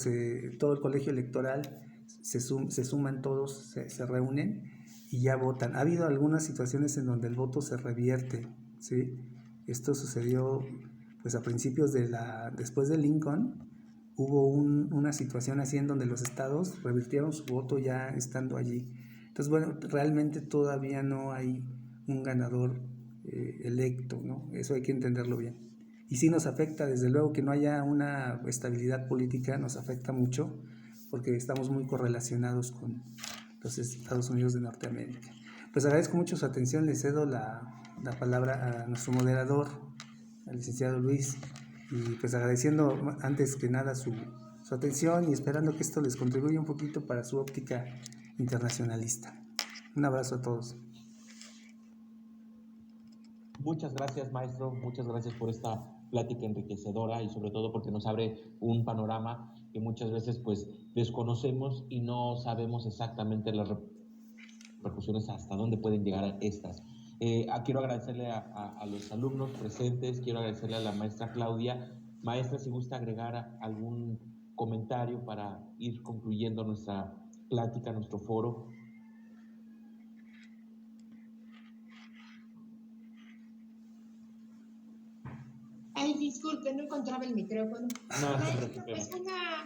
todo el colegio electoral se suman todos, se reúnen y ya votan. Ha habido algunas situaciones en donde el voto se revierte, ¿sí? Esto sucedió pues a principios después de Lincoln, hubo una situación así en donde los estados revirtieron su voto ya estando allí. Entonces, bueno, realmente todavía no hay un ganador electo, ¿no? Eso hay que entenderlo bien. Y sí nos afecta, desde luego, que no haya una estabilidad política, nos afecta mucho, porque estamos muy correlacionados con los Estados Unidos de Norteamérica. Pues agradezco mucho su atención, le cedo la palabra a nuestro moderador, al licenciado Luis, y pues agradeciendo antes que nada su atención y esperando que esto les contribuya un poquito para su óptica internacionalista. Un abrazo a todos. Muchas gracias, maestro. Muchas gracias por esta plática enriquecedora y sobre todo porque nos abre un panorama que muchas veces pues desconocemos y no sabemos exactamente las repercusiones hasta dónde pueden llegar estas. Quiero agradecerle a los alumnos presentes, quiero agradecerle a la maestra Claudia. Maestra, si gusta agregar algún comentario para ir concluyendo nuestra plática, nuestro foro. Ay, disculpe, no encontraba el micrófono. No, Maestro, es una